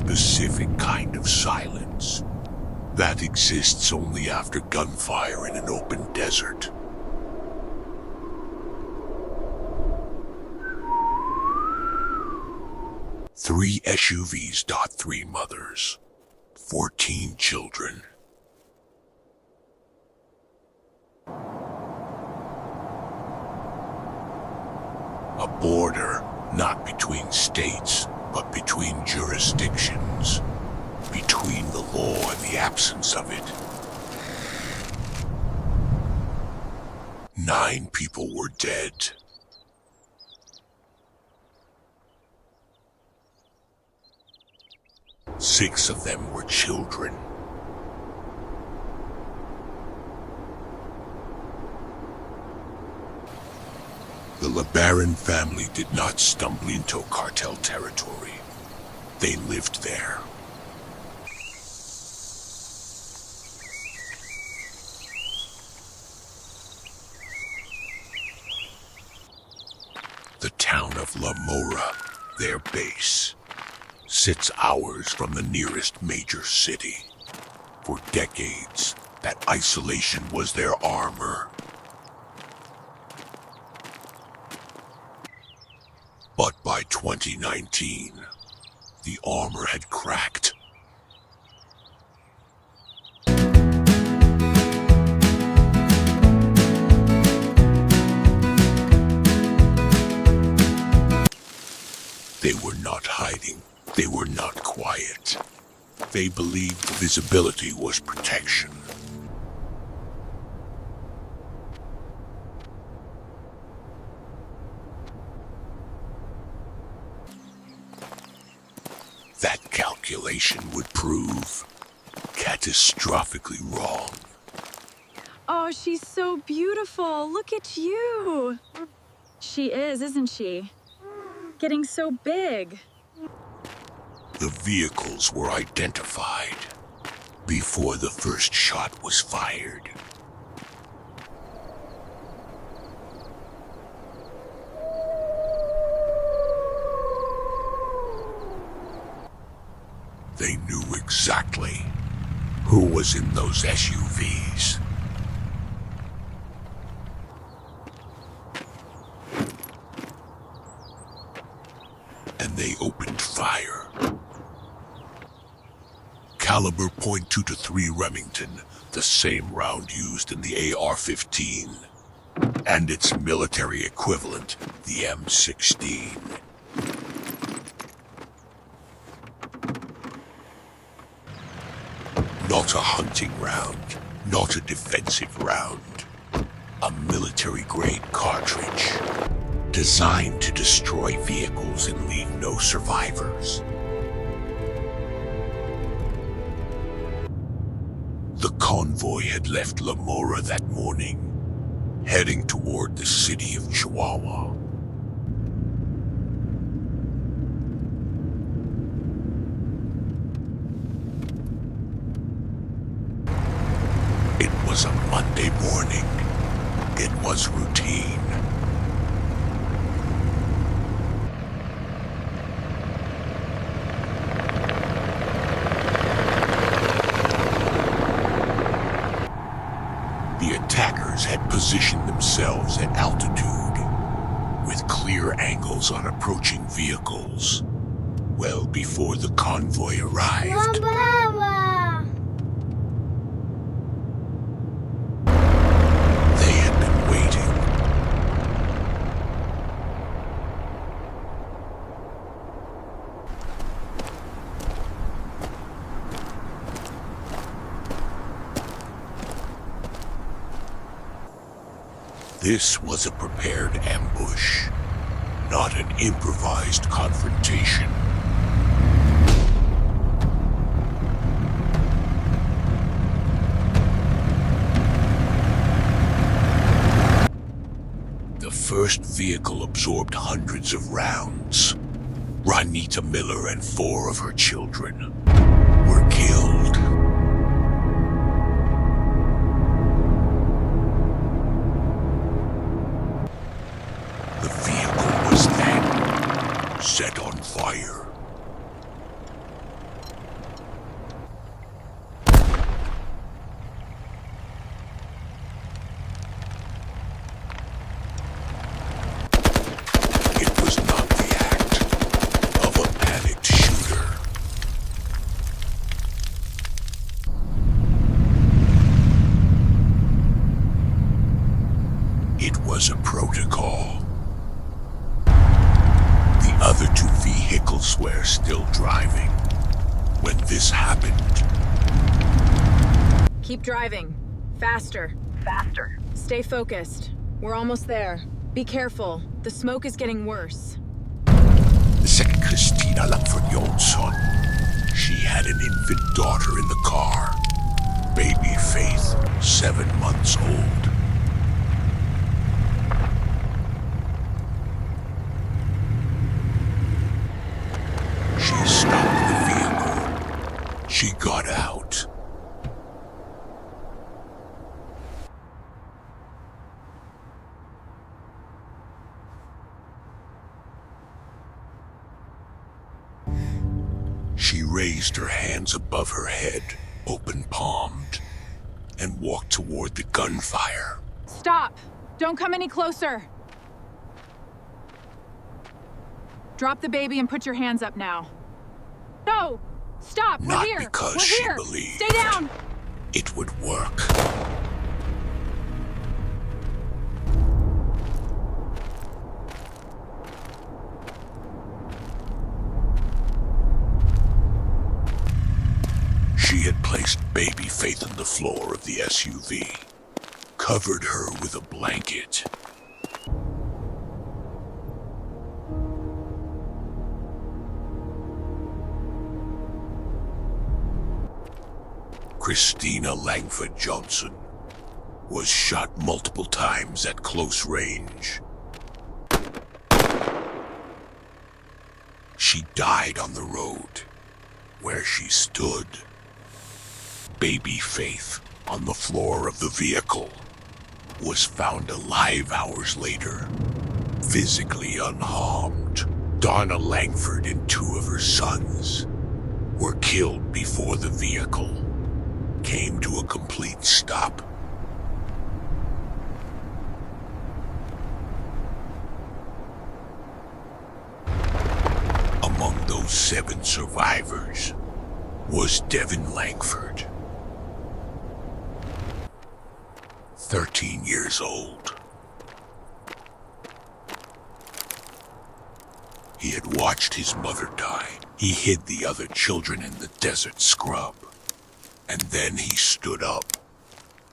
specific kind of silence that exists only after gunfire in an open desert. Three SUVs dot three mothers, 14 children. A border not between states, but between jurisdictions, between the law and the absence of it. 9 people were dead. Six of them were children. The LeBaron family did not stumble into cartel territory. They lived there. The town of Sonora, their base, sits hours from the nearest major city. For decades, that isolation was their armor. But by 2019, the armor had cracked. They were not hiding. They were not quiet. They believed visibility was protection. That calculation would prove catastrophically wrong. Oh, she's so beautiful. Look at you. She is, isn't she? Getting so big. The vehicles were identified before the first shot was fired. They knew exactly who was in those SUVs. And they opened fire. Caliber .223 Remington, the same round used in the AR-15, and its military equivalent, the M16. Not a hunting round, not a defensive round. A military-grade cartridge, designed to destroy vehicles and leave no survivors. The convoy had left Sonora that morning, heading toward the city of Chihuahua. It was a Monday morning. It was routine. The attackers had positioned themselves at altitude, with clear angles on approaching vehicles, well before the convoy arrived. They had been waiting. This was a prepared ambush, not an improvised confrontation. The first vehicle absorbed hundreds of rounds. Juanita Miller and 4 of her children were killed. The vehicle was then set on fire. elsewhere still driving. When this happened, Keep driving. Faster. Faster. Stay focused. We're almost there. Be careful. The smoke is getting worse. the second Christina Langford Jonsson, she had an infant daughter in the car. Baby Faith, 7 months old. She stopped the vehicle. She got out. She raised her hands above her head, open-palmed, and walked toward the gunfire. Stop! Don't come any closer! Drop the baby and put your hands up now. No! Stop! Not We're here! because We're she here! believed Stay down! it would work. She had placed baby Faith on the floor of the SUV, covered her with a blanket. Christina Langford Johnson was shot multiple times at close range. She died on the road where she stood. Baby Faith, on the floor of the vehicle, was found alive hours later, physically unharmed. Donna Langford and 2 of her sons were killed before the vehicle came to a complete stop. Among those 7 survivors was Devin Langford, 13 years old. He had watched his mother die. He hid the other children in the desert scrub. And then he stood up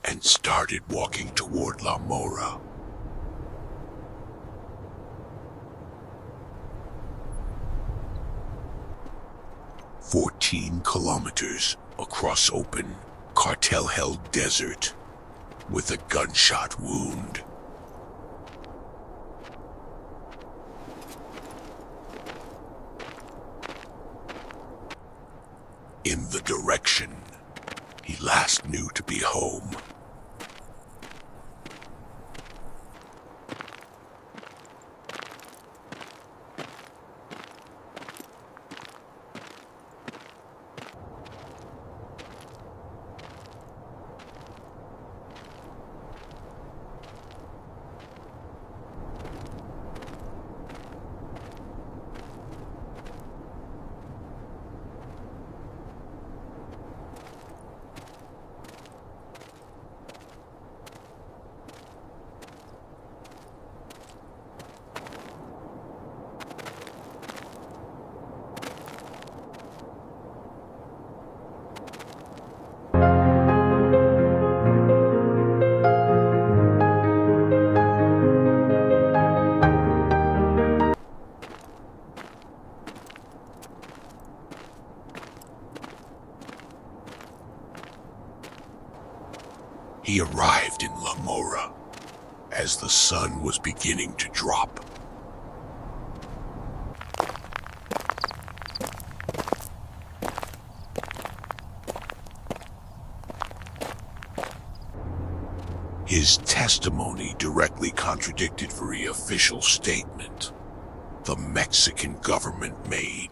and started walking toward La Mora. "14 kilometers across open, cartel-held desert with a gunshot wound. In the direction he last knew to be home. He arrived in La Mora as the sun was beginning to drop. His testimony directly contradicted the official statement the Mexican government made.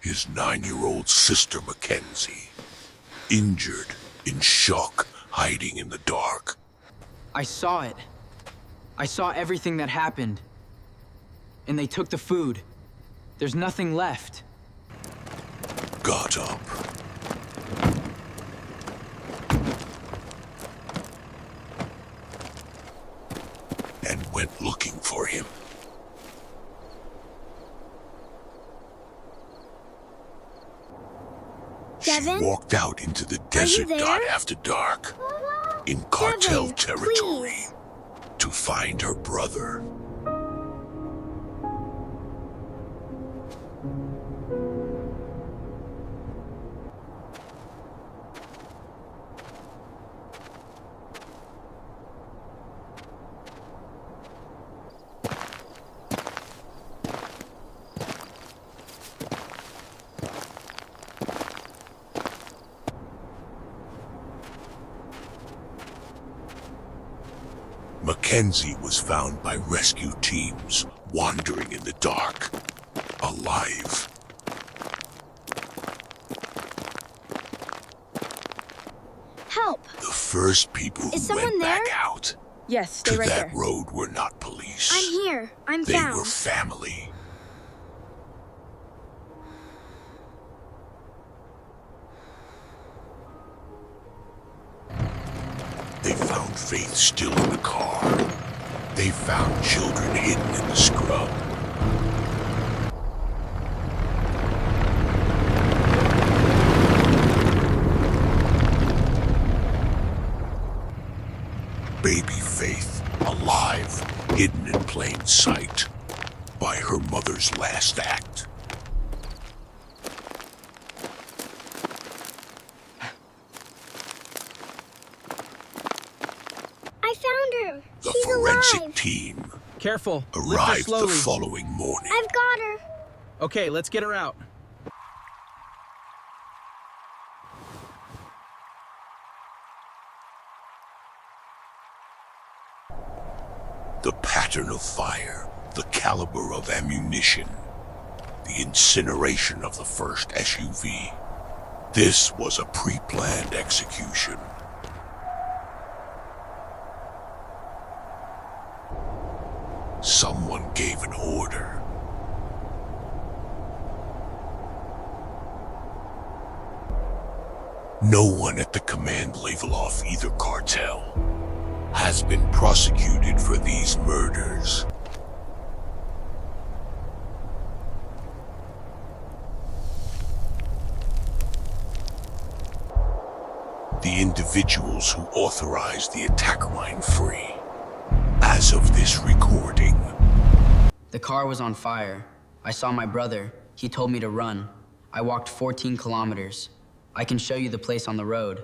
His 9-year-old sister Mackenzie, injured, in shock, hiding in the dark. I saw it. I saw everything that happened. And they took the food. There's nothing left. Got up. Devin? She walked out into the Are desert you there? after dark, in Cartel Devin, territory, please. to find her brother. Mackenzie was found by rescue teams wandering in the dark, alive. Help! The first people who Is someone went back there? out Yes, stay to right that there. road were not police. I'm here. I'm They found. were family. They found Faith still in the car. They found children hidden in the scrub. Baby Faith, alive, hidden in plain sight by her mother's last act. I found her. The She's forensic alive. team Careful. Lift her arrived the slowly. following morning. I've got her. Okay, let's get her out. The pattern of fire, the caliber of ammunition, the incineration of the first SUV. This was a pre-planned execution. Someone gave an order. No one at the command level of either cartel has been prosecuted for these murders. The individuals who authorized the attack are free. As of this recording, The car was on fire. I saw my brother. He told me to run. I walked 14 kilometers. I can show you the place on the road.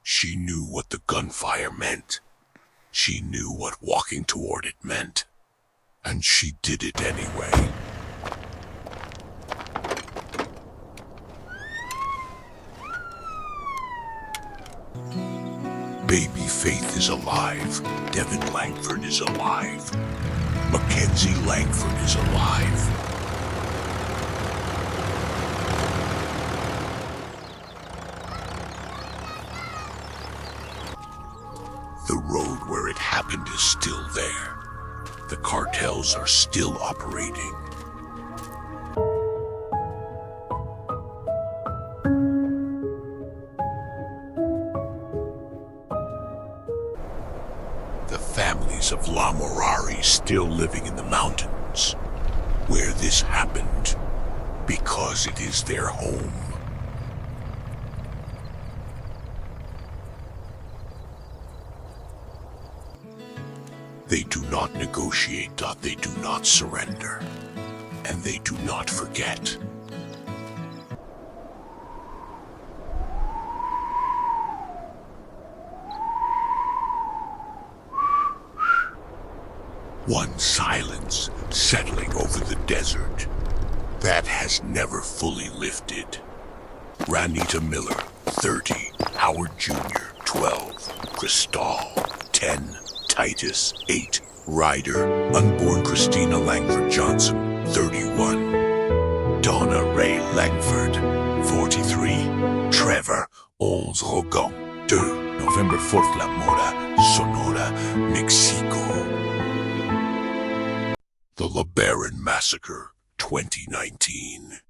she knew what the gunfire meant. She knew what walking toward it meant. And she did it anyway. Baby Faith is alive. Devin Langford is alive. Mackenzie Langford is alive. The road where it happened is still there. The cartels are still operating. The families of La Morari still living in the mountains, where this happened, because it is their home. They do not negotiate, they do not surrender, and they do not forget. One silence settling over the desert that has never fully lifted. Ranita Miller, 30. Howard Jr., 12. Cristal, 10. Titus, 8. Ryder, unborn Christina Langford Johnson, 31. Donna Ray Langford, 43. Trevor, 11 Rogon, 2. November 4th, La Mora, Sonora, Mexico. The LeBaron Massacre, 2019.